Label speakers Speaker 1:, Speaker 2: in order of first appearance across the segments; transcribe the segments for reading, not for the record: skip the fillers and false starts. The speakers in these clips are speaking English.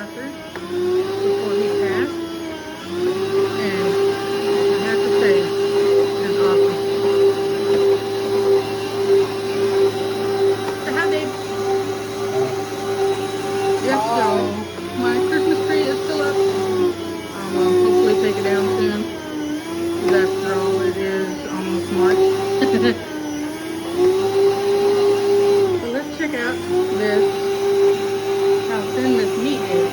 Speaker 1: slicer before he passed, and I have to say, it's awesome. So how they? Yes, y'all. My Christmas tree is still up. Well, hopefully take it down soon. Because after all, it is almost March. So let's check out this, how thin this meat is.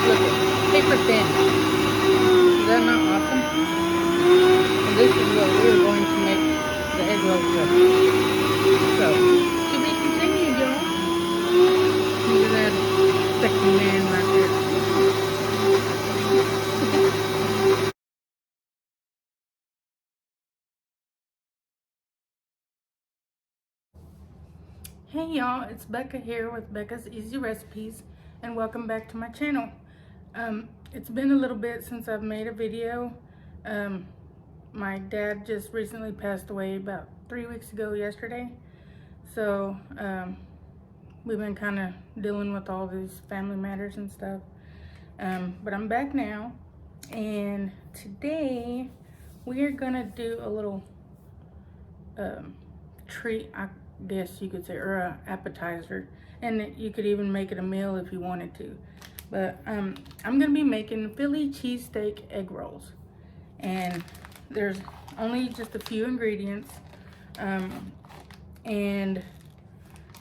Speaker 1: Look at paper thin. Is that not awesome? And this is what we're going to make the egg rolls with. So, to be continued, y'all. Look at that sexy man right there. Hey y'all, it's Becca here with Becca's Easy Recipes, and welcome back to my channel. It's been a little bit since I've made a video. My dad just recently passed away about 3 weeks ago yesterday. So we've been kind of dealing with all these family matters and stuff. But I'm back now, and today we are gonna do a little treat, I guess you could say, or a appetizer, and you could even make it a meal if you wanted to. But I'm gonna be making Philly cheesesteak egg rolls, and there's only just a few ingredients, and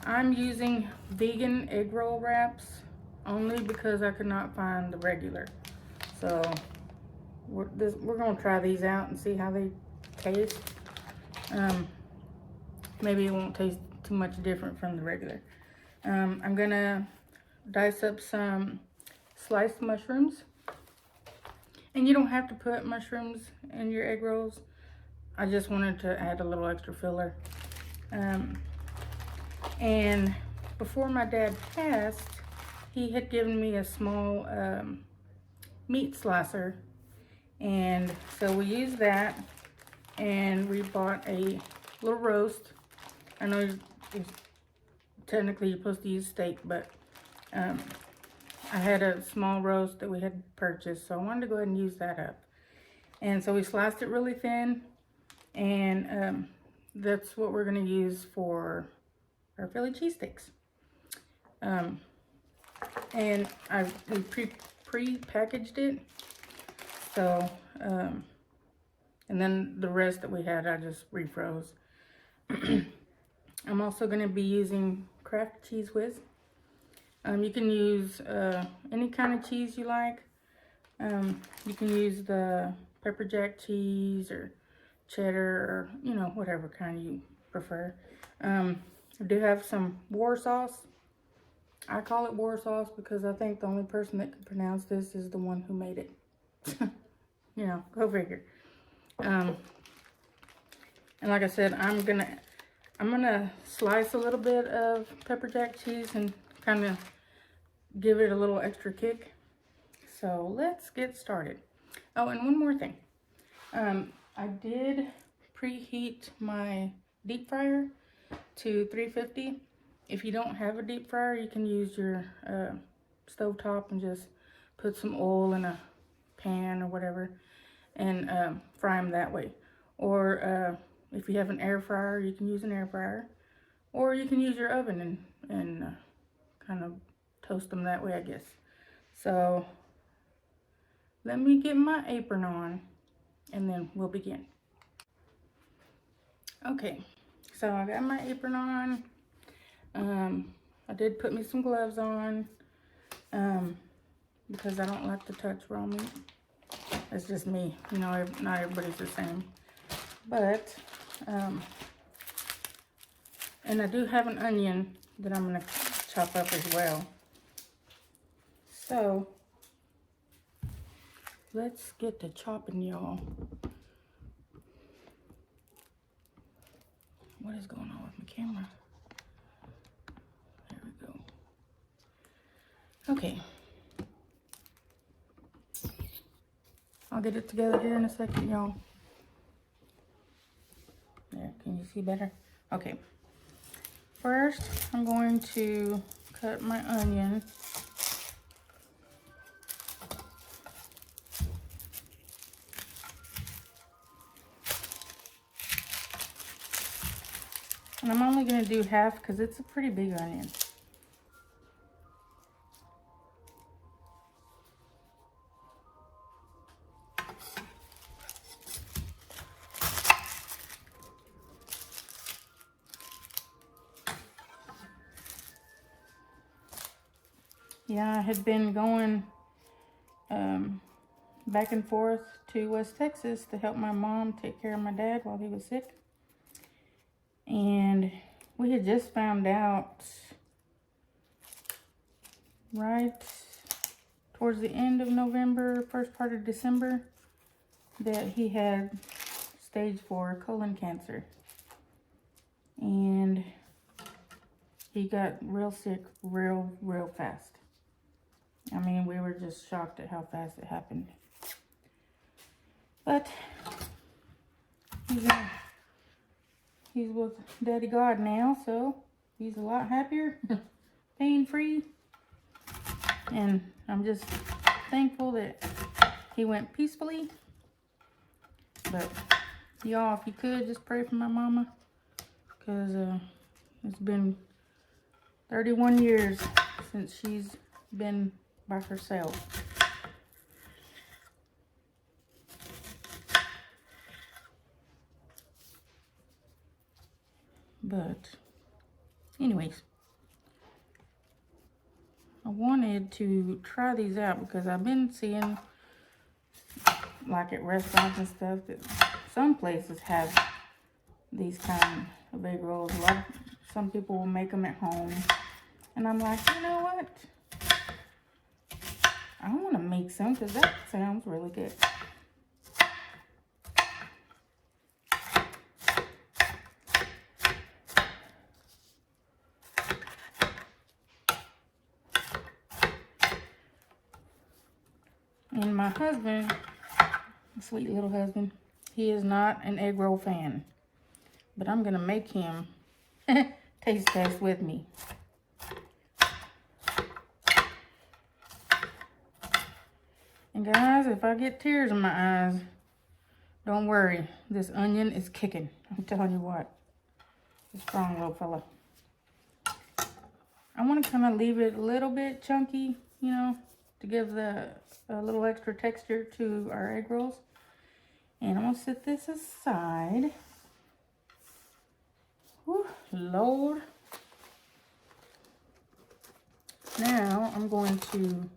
Speaker 1: I'm using vegan egg roll wraps only because I could not find the regular. So we're gonna try these out and see how they taste. Maybe it won't taste too much different from the regular. I'm gonna dice up some sliced mushrooms, and you don't have to put mushrooms in your egg rolls. I just wanted to add a little extra filler. And before my dad passed, he had given me a small meat slicer, and so we used that, and we bought a little roast. I know technically you're supposed to use steak, but I had a small roast that we had purchased, so I wanted to go ahead and use that up. And so we sliced it really thin, and that's what we're going to use for our Philly cheesesteaks. And we pre-packaged it, so and then the rest that we had I just refroze. I'm also going to be using Kraft Cheese Whiz. You can use any kind of cheese you like. You can use the pepper jack cheese or cheddar, or whatever kind you prefer. I do have some war sauce. I call it war sauce because I think the only person that can pronounce this is the one who made it. Go figure. And like I said, I'm gonna slice a little bit of pepper jack cheese and kind of give it a little extra kick. So let's get started. Oh, and one more thing. I did preheat my deep fryer to 350. If you don't have a deep fryer, you can use your stovetop and just put some oil in a pan or whatever and fry them that way. Or if you have an air fryer, you can use an air fryer. Or you can use your oven and kind of toast them that way, I guess. So let me get my apron on and then we'll begin. Okay, so I got my apron on. I did put me some gloves on because I don't like to touch raw meat. That's just me. Not everybody's the same. But, and I do have an onion that I'm going to chop up as well. So, let's get to chopping, y'all. What is going on with my camera? There we go. Okay. I'll get it together here in a second, y'all. There, can you see better? Okay. First, I'm going to cut my onion. And I'm only going to do half because it's a pretty big onion. Yeah, I had been going back and forth to West Texas to help my mom take care of my dad while he was sick. And we had just found out right towards the end of November, first part of December, that he had stage 4 colon cancer. And he got real sick real fast. I mean, we were just shocked at how fast it happened. But he's with Daddy God now, so he's a lot happier, pain-free. And I'm just thankful that he went peacefully. But y'all, if you could, just pray for my mama. Because it's been 31 years since she's been by herself. But anyways, I wanted to try these out because I've been seeing, like at restaurants and stuff, that some places have these kind of egg rolls. Some people will make them at home. And I'm like, you know what? I want to make some because that sounds really good. And my husband, sweet little husband, he is not an egg roll fan. But I'm going to make him taste test with me. And guys, if I get tears in my eyes, don't worry. This onion is kicking. I'm telling you what. It's a strong little fella. I want to kind of leave it a little bit chunky, you know, to give a little extra texture to our egg rolls. And I'm going to set this aside. Whew, Lord. Now I'm going to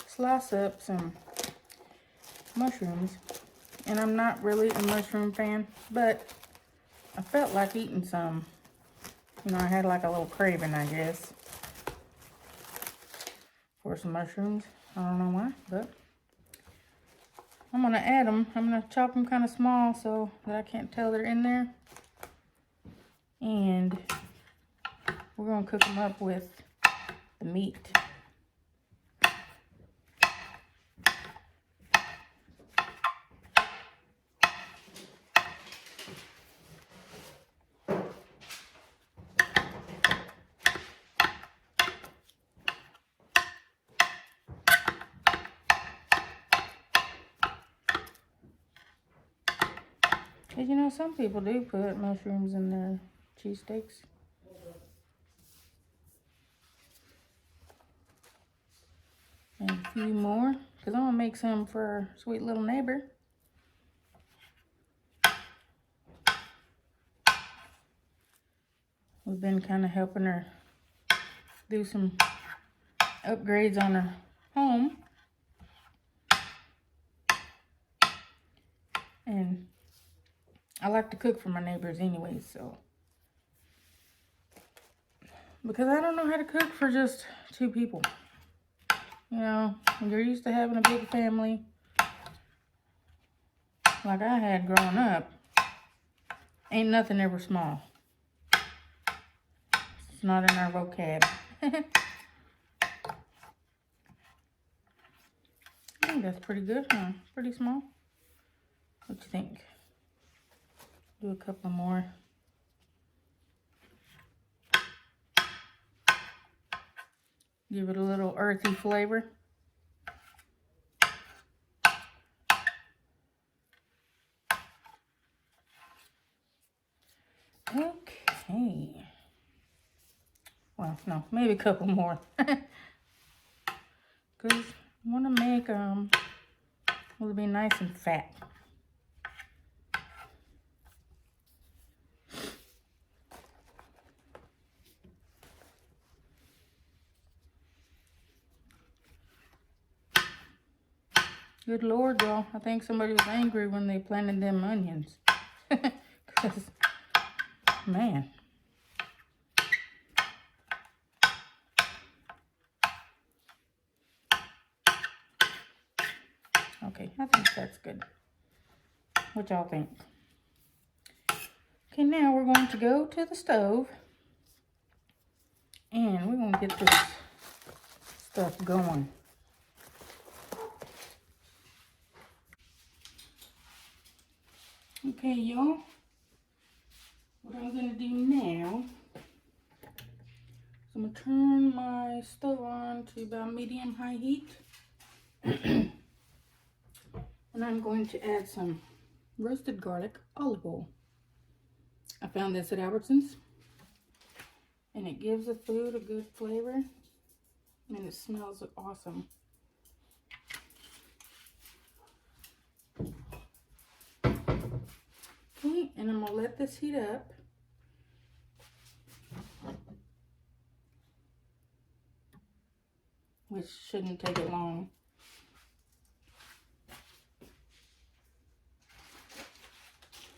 Speaker 1: slice up some mushrooms. And I'm not really a mushroom fan, but I felt like eating some. You know, I had like a little craving, I guess, for some mushrooms. I don't know why, but I'm going to add them. I'm going to chop them kind of small so that I can't tell they're in there. And we're going to cook them up with the meat. Because, you know, some people do put mushrooms in their cheesesteaks. And a few more, because I'm going to make some for our sweet little neighbor. We've been kind of helping her do some upgrades on her home. And I like to cook for my neighbors anyway, so. Because I don't know how to cook for just 2 people. You know, when you're used to having a big family, like I had growing up, ain't nothing ever small. It's not in our vocab. I think that's pretty good, huh? Pretty small. What you think? Do a couple more. Give it a little earthy flavor. Okay. Well, no, maybe a couple more. Because I want to make will be nice and fat. Good Lord, y'all. I think somebody was angry when they planted them onions. Because, man. Okay, I think that's good. What y'all think? Okay, now we're going to go to the stove. And we're going to get this stuff going. Okay, y'all. What I'm going to do now is I'm going to turn my stove on to about medium-high heat. And I'm going to add some roasted garlic olive oil. I found this at Albertsons. And it gives the food a good flavor. And it smells awesome. Okay, and I'm going to let this heat up. Which shouldn't take it long.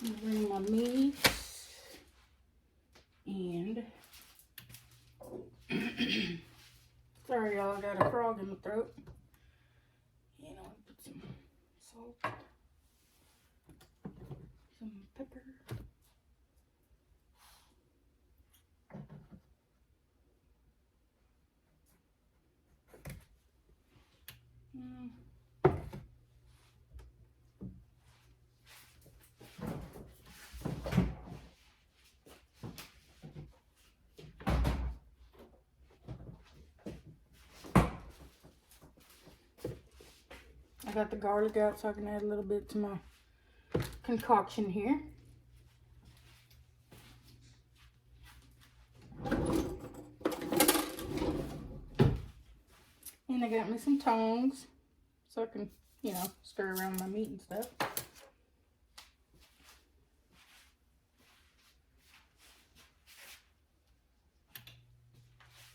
Speaker 1: I'm going to bring my meat. And sorry y'all, I got a frog in my throat. And I'll put some salt, some pepper. I got the garlic out so I can add a little bit to my concoction here. And I got me some tongs so I can, you know, stir around my meat and stuff.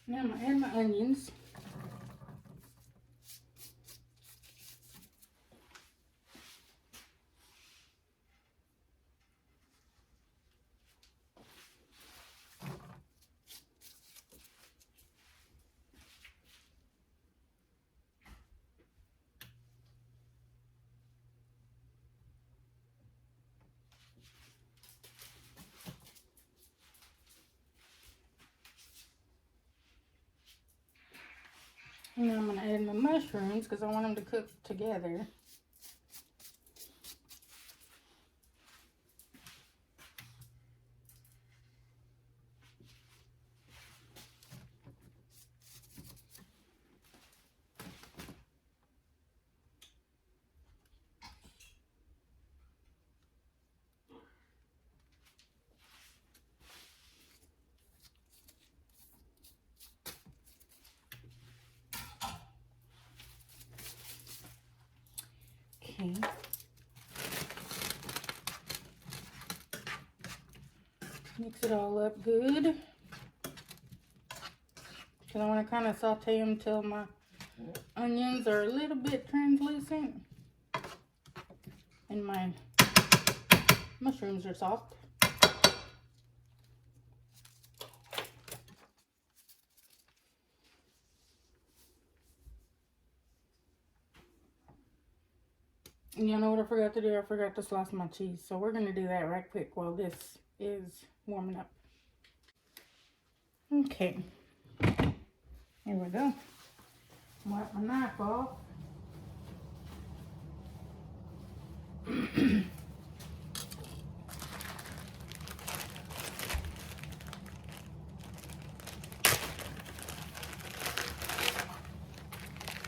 Speaker 1: Now I'm going to add my onions. And then I'm going to add my mushrooms because I want them to cook together. Okay. Mix it all up good. Because I want to kind of saute them till my onions are a little bit translucent. And my mushrooms are soft. And you know what I forgot to do? I forgot to slice my cheese. So we're going to do that right quick while this is warming up. Okay. Here we go. Wipe my knife off.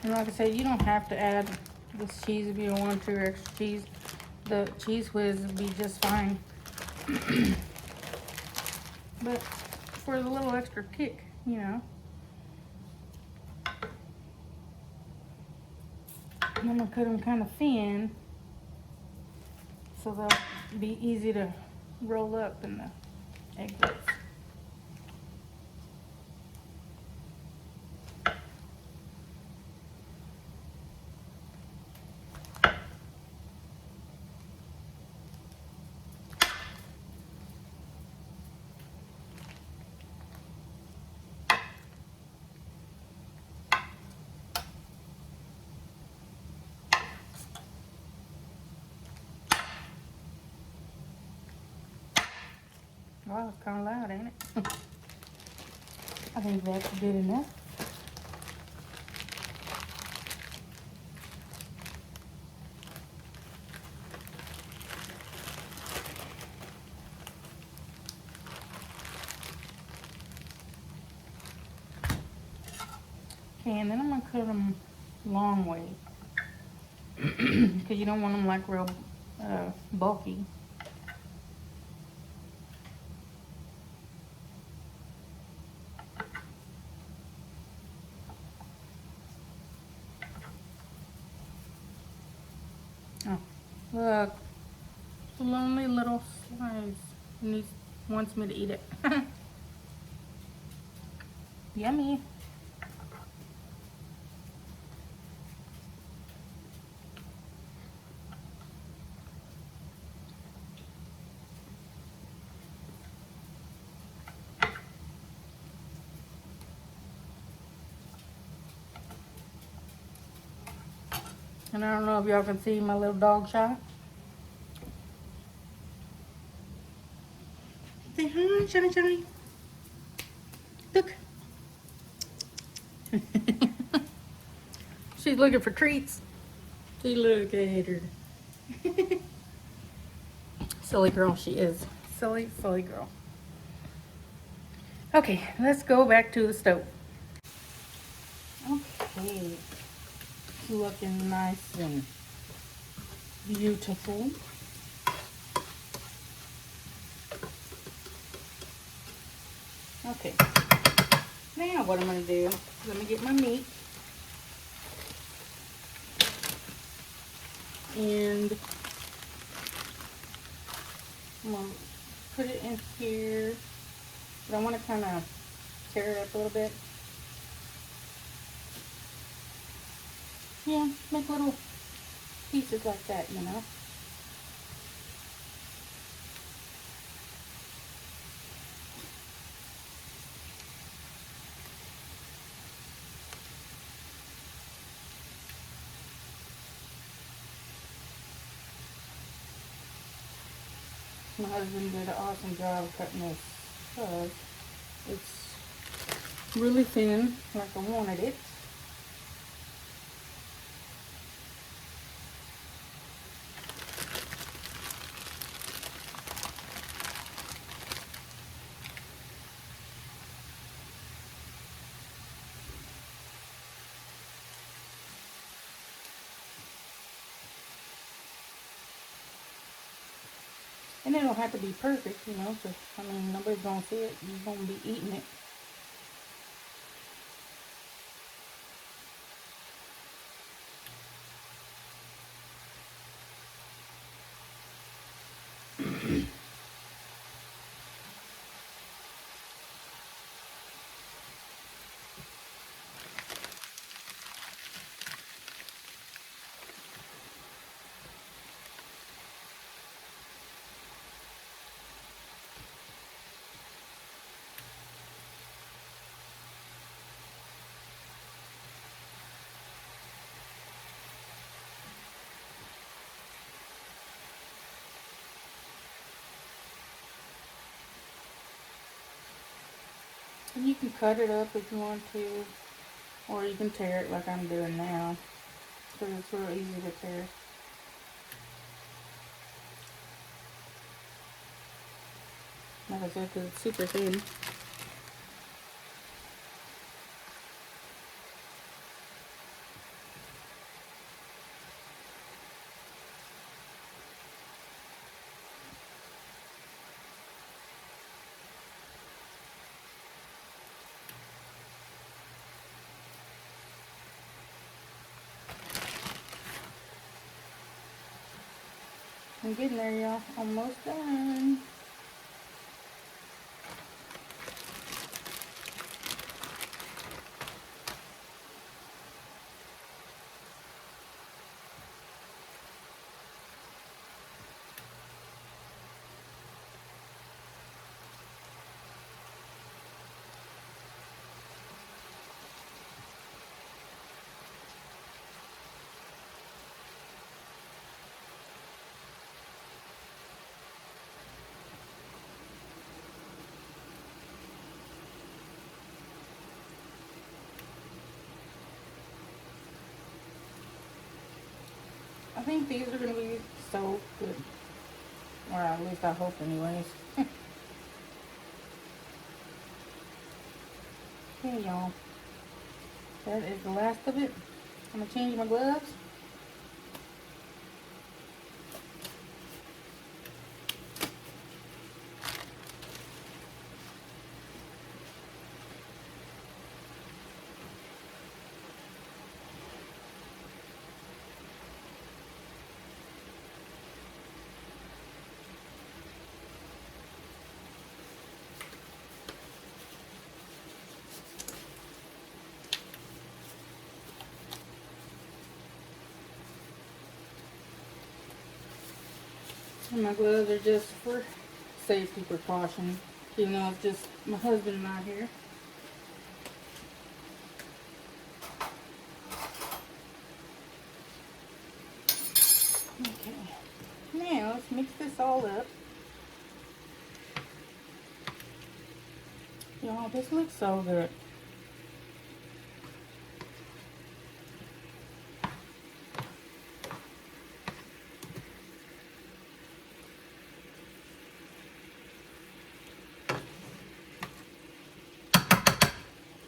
Speaker 1: And like I said, you don't have to add this cheese if you don't want to, or extra cheese. The cheese whiz would be just fine. But for the little extra kick, you know. And I'm gonna cut them kind of thin so they'll be easy to roll up in the egg whites. Wow, it's kind of loud, ain't it? I think that's good enough. Okay, and then I'm gonna cut them long way because you don't want them like real bulky. Oh, look, the lonely little slice. He wants me to eat it. Yummy. And I don't know if y'all can see my little dog shy. Say hi, Shiny Shiny. Look. She's looking for treats. See, look at her. Silly girl she is. Silly, silly girl. Okay, let's go back to the stove. Okay. It's looking nice and beautiful. Okay. Now what I'm going to do is I'm going to get my meat. And I'm going to put it in here. But I want to kind of tear it up a little bit. Yeah, make little pieces like that, you know. My husband did an awesome job cutting this because it's really thin, like I wanted it. And it don't have to be perfect, you know, because, I mean, nobody's going to see it. You're going to be eating it. And you can cut it up if you want to, or you can tear it like I'm doing now, because it's real easy to tear. Like I said, because it's super thin. I'm getting there, y'all. Almost done. I think these are going to be so good. Or at least I hope anyways. Okay, y'all. That is the last of it. I'm going to change my gloves. And my gloves are just for safety precaution. Even though it's just my husband and I here. Okay. Now let's mix this all up. Y'all, this looks so good.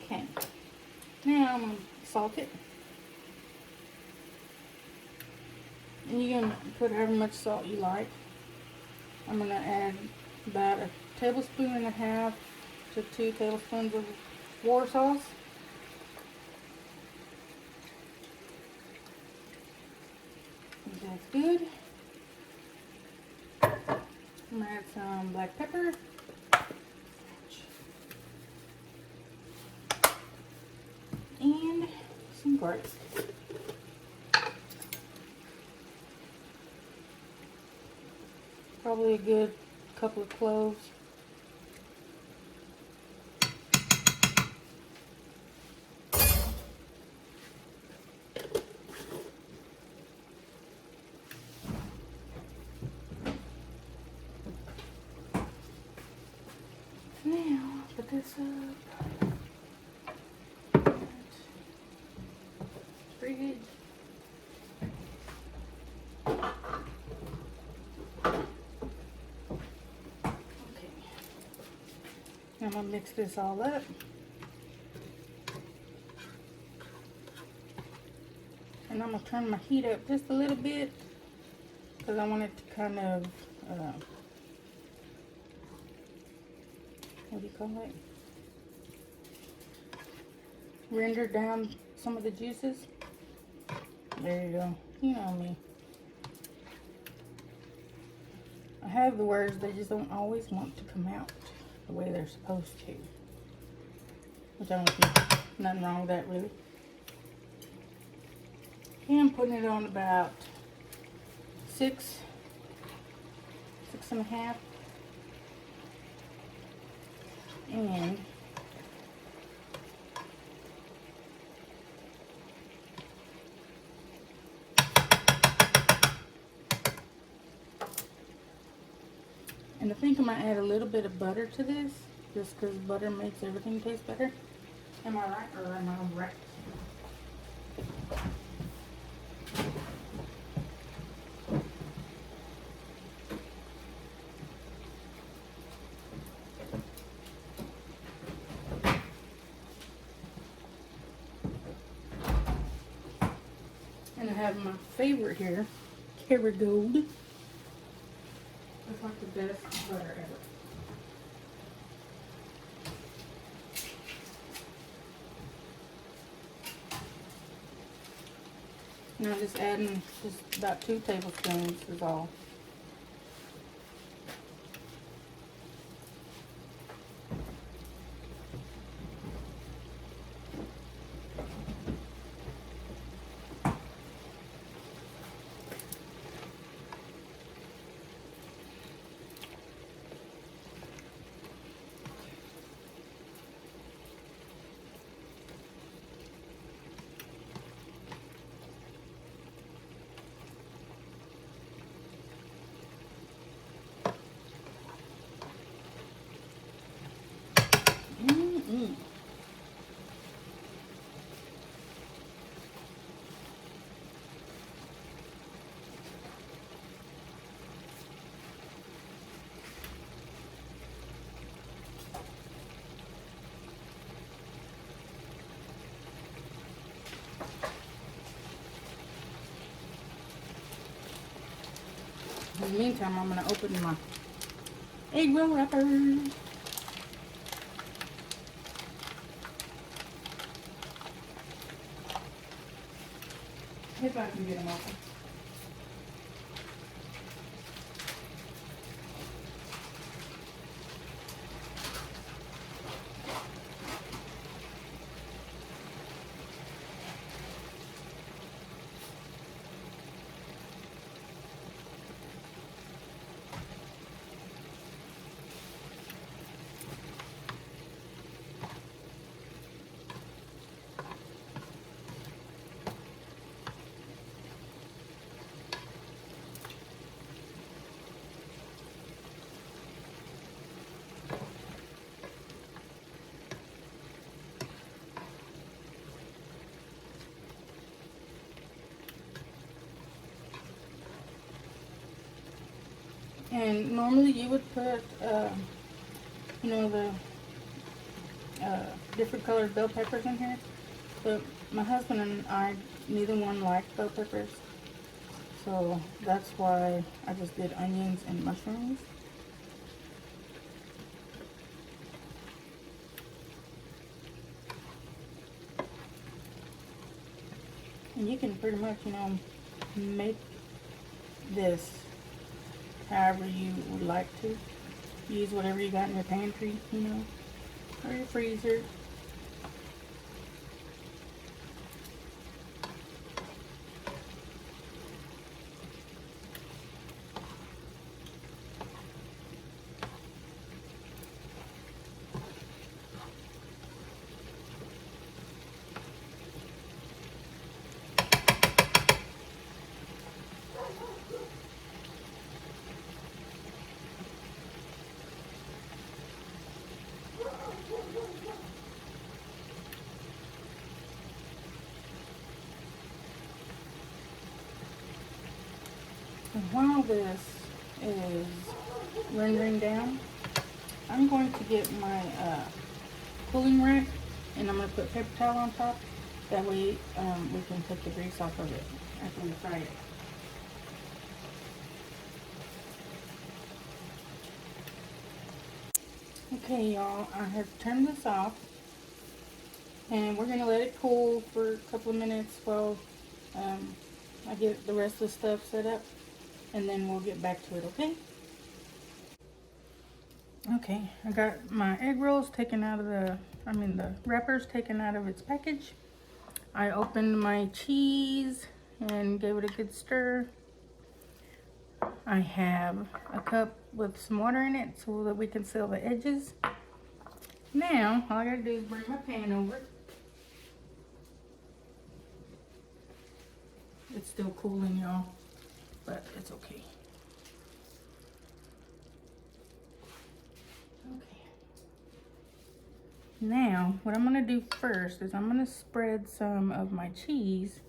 Speaker 1: Okay. Now I'm going to salt it. And you can put however much salt you like. I'm going to add about 1.5 tablespoons to 2 tablespoons of war sauce. That's good. I'm going to add some black pepper. And some garlic. Probably a good couple of cloves. Now, put this up. Pretty good. Okay. I'm going to mix this all up. And I'm going to turn my heat up just a little bit because I want it to kind of, what do you call it? Render down some of the juices. There you go. You know me. I have the words, they just don't always want to come out the way they're supposed to. Which I don't think nothing wrong with that, really. Okay, I'm putting it on about 6.5. And I think I might add a little bit of butter to this, just because butter makes everything taste better. Am I right or am I right? And I have my favorite here, Kerrygold. It's like the best butter ever. And I'm just adding just about 2 tablespoons is all. In the meantime, I'm gonna open my egg roll wrappers. If I can get them open. And normally you would put, you know, the different colored bell peppers in here. But my husband and I, neither one liked bell peppers. So that's why I just did onions and mushrooms. And you can pretty much, you know, make this however you would like to. Use whatever you got in your pantry, you know, or your freezer. And while this is rendering down, I'm going to get my cooling rack, and I'm going to put paper towel on top. That way we can take the grease off of it after we fry it. Okay, y'all, I have turned this off, and we're going to let it cool for a couple of minutes while I get the rest of the stuff set up, and then we'll get back to it, okay? Okay, I got my egg rolls taken out of the wrappers taken out of its package. I opened my cheese and gave it a good stir. I have a cup with some water in it so that we can seal the edges. Now, all I gotta do is bring my pan over. It's still cooling, y'all, but it's okay. Okay. Now, what I'm gonna do first is I'm gonna spread some of my cheese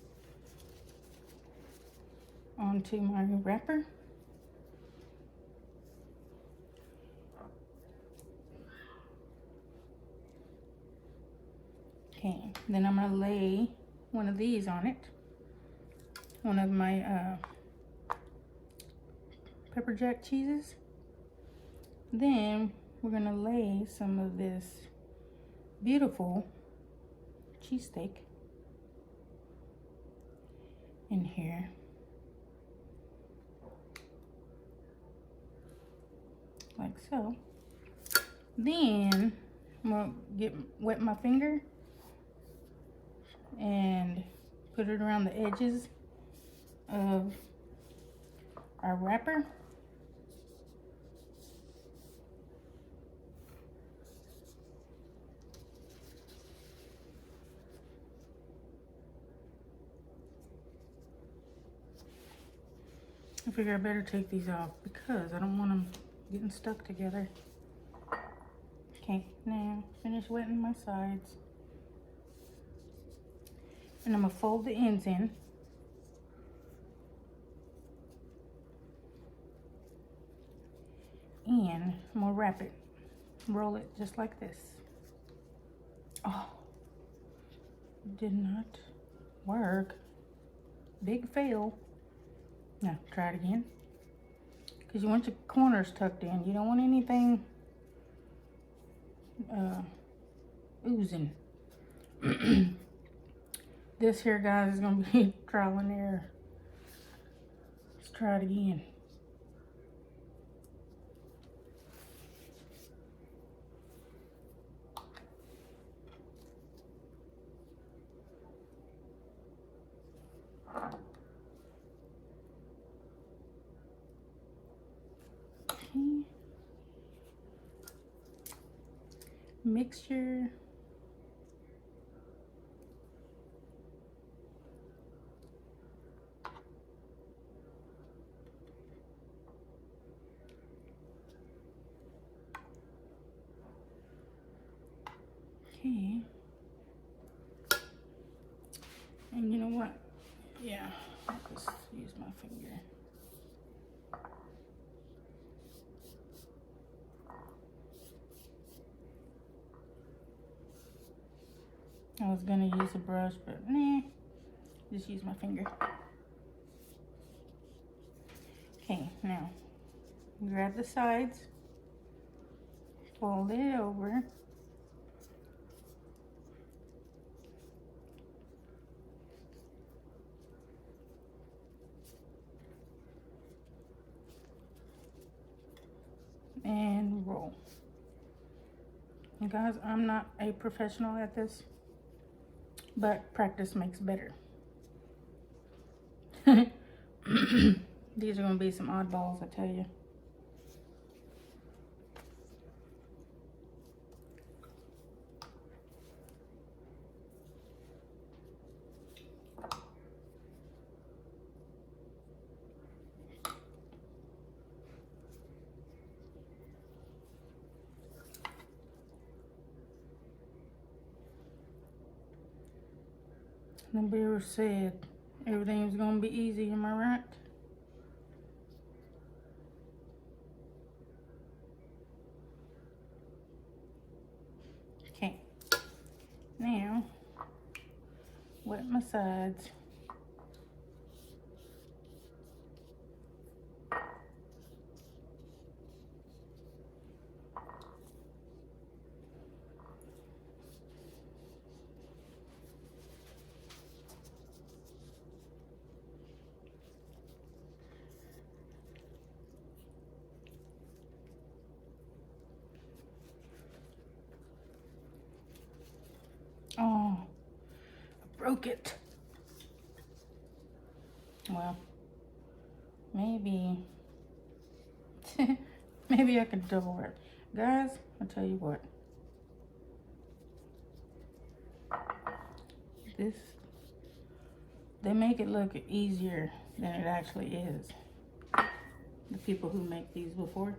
Speaker 1: onto my wrapper. Okay, then I'm gonna lay one of these on it. One of my pepper jack cheeses. Then we're gonna lay some of this beautiful cheesesteak in here. Like so. Then I'm gonna wet my finger and put it around the edges of our wrapper. I figure I better take these off because I don't want them getting stuck together. Okay, now finish wetting my sides. And I'm gonna fold the ends in. And I'm gonna wrap it. Roll it just like this. Oh, did not work. Big fail. Now, try it again. because you want your corners tucked in. You don't want anything oozing. This here, guys, is going to be trial and error. Let's try it again. Okay. Mixture. Okay. And you know what? Yeah, I'll just use my finger. I was gonna use a brush, but nah, just use my finger. Okay, now grab the sides, fold it over, and roll. And guys, I'm not a professional at this, but practice makes better. These are gonna be some oddballs, I tell you. Nobody ever said everything's gonna be easy, am I right? Okay, now wet my sides. Oh, I broke it. Well, maybe, maybe I could double wrap. Guys, I'll tell you what. They make it look easier than it actually is. The people who make these before.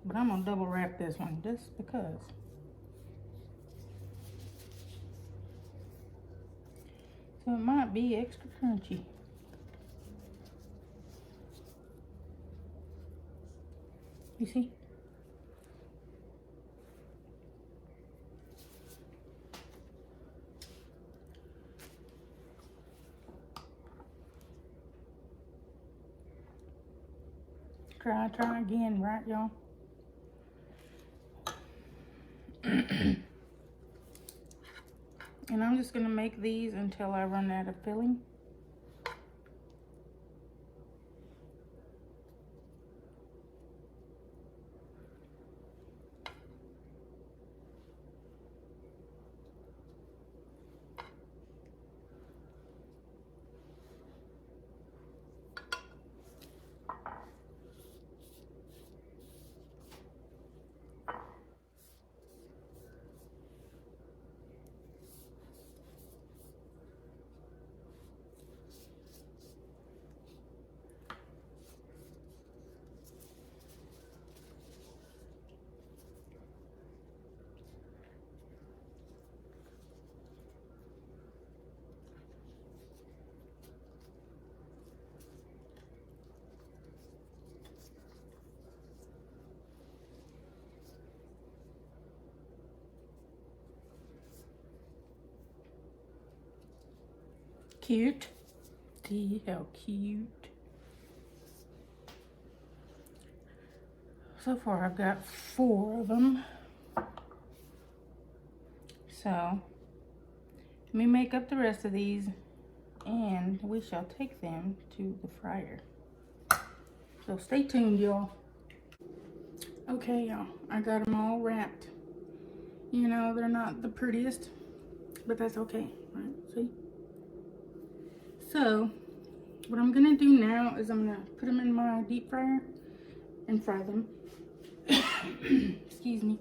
Speaker 1: But I'm gonna double wrap this one just because. So it might be extra crunchy. You see? Try again, right, y'all? And I'm just gonna make these until I run out of filling. Cute. See how cute. So far I've got 4 of them. So let me make up the rest of these and we shall take them to the fryer. So stay tuned, y'all. Okay, y'all, I got them all wrapped. You know, they're not the prettiest, but that's okay, right? See? So what I'm gonna do now is I'm gonna put them in my deep fryer and fry them. Excuse me.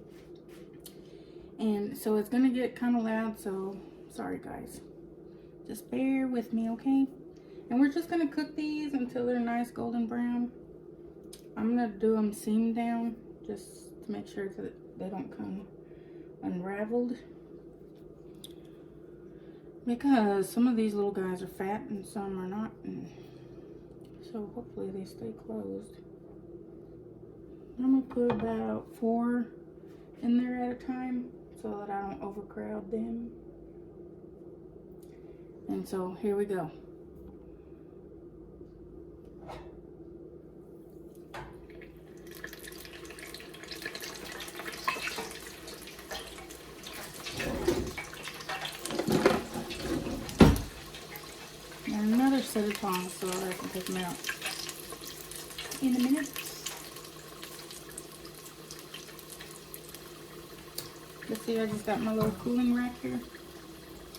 Speaker 1: And so it's gonna get kind of loud, so sorry guys. Just bear with me, okay? And we're just gonna cook these until they're nice golden brown. I'm gonna do them seam down just to make sure that they don't come unraveled. Because some of these little guys are fat and some are not. And so hopefully they stay closed. I'm gonna put about 4 in there at a time so that I don't overcrowd them. And so here we go. And another set of tongs so that I can take them out in a minute. Let's see, I just got my little cooling rack here.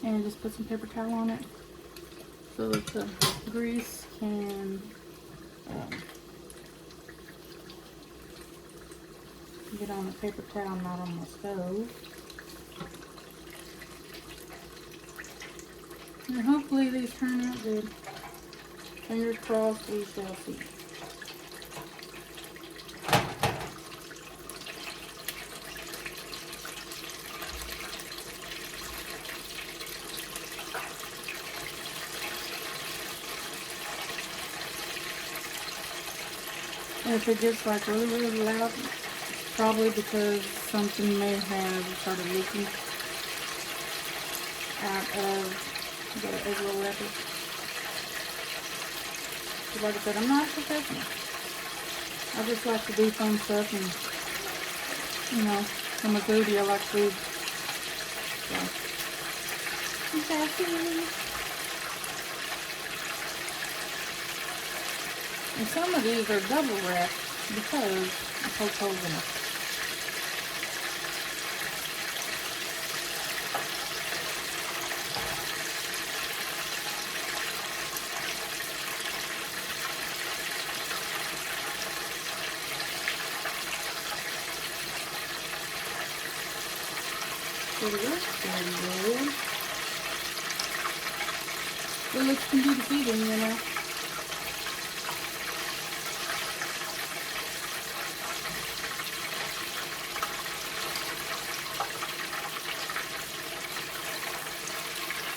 Speaker 1: And I just put some paper towel on it so that the grease can get on the paper towel, not on the stove. And hopefully these turn out good. Fingers crossed, we shall see. And if it gets like really loud, probably because something may have started leaking out of the egg roll wrapper. But like I said, I'm not a professional. I just like to do fun stuff, and you know, I'm a foodie. I like food. So, okay. And some of these are double wrapped because I poke holes in them. There we go. Very good. It looks can be deceiving, you know.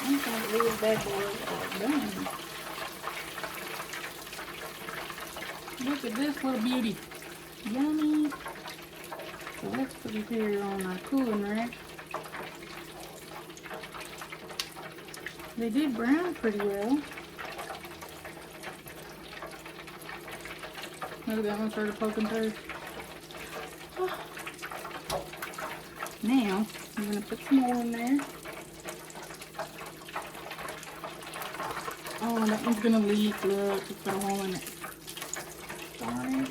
Speaker 1: I'm trying to leave bad boys are done. Look at this little beauty. Yummy. So let's put it here on our cooling rack. They did brown pretty well. Look at that one started poking through. Oh. Now, I'm going to put some more in there. Oh, that one's going to leak. Look, it's got a hole in it. Sorry.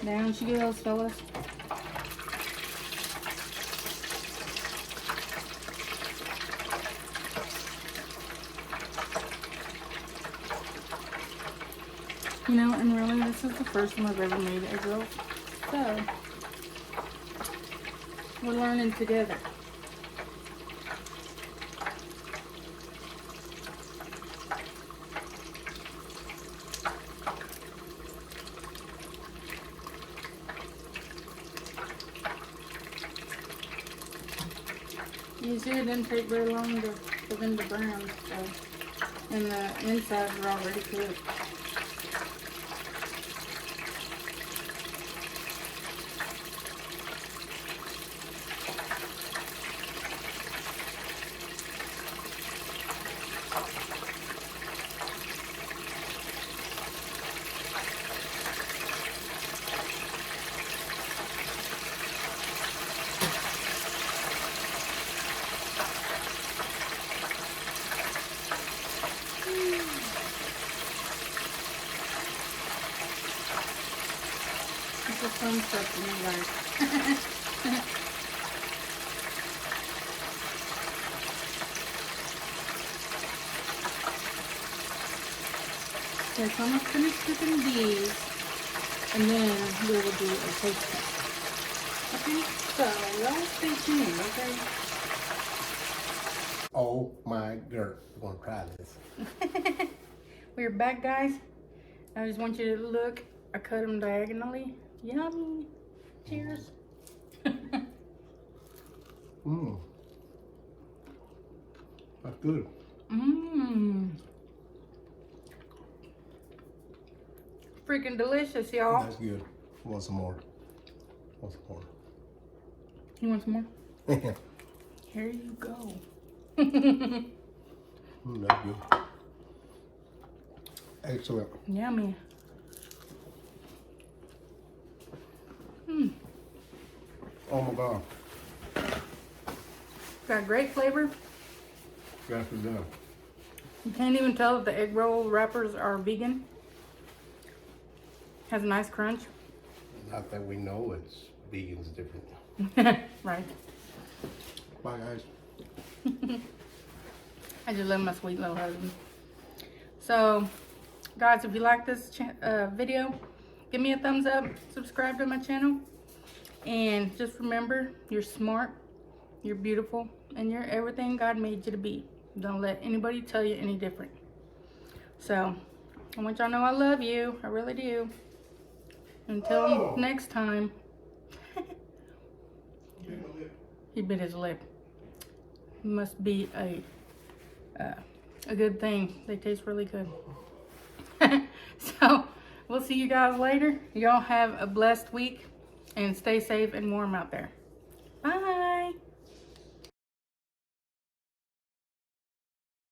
Speaker 1: Down she goes, fellas. You know, and really, this is the first time I've ever made egg rolls. So, we're learning together. You see, it didn't take very long for them to brown, so, and the insides are already cooked. This is fun stuff for you guys. Okay, so I'm gonna finish cooking these, and then we will do a taste test. Okay, so y'all stay tuned, okay?
Speaker 2: Oh my god, we're gonna try this.
Speaker 1: We're back, guys. I just want you to look. I cut them diagonally. Yummy. Cheers.
Speaker 2: Mmm. That's good.
Speaker 1: Mmm. Freaking delicious, y'all.
Speaker 2: That's good. Want some more? Want some more?
Speaker 1: You want some more? Here you go.
Speaker 2: That's good. Excellent.
Speaker 1: Yummy.
Speaker 2: Oh my god.
Speaker 1: Got great flavor.
Speaker 2: Yes, it does.
Speaker 1: You can't even tell that the egg roll wrappers are vegan. Has a nice crunch.
Speaker 2: Not that we know it's vegan's different.
Speaker 1: Right.
Speaker 2: Bye guys.
Speaker 1: I just love my sweet little husband. So, guys, if you like this video, give me a thumbs up, subscribe to my channel, and just remember, you're smart, you're beautiful, and you're everything God made you to be. Don't let anybody tell you any different. So, I want y'all to know I love you. I really do. Until next time. He bit his lip. Must be a good thing. They taste really good. So, we'll see you guys later. Y'all have a blessed week and stay safe and warm out there. Bye.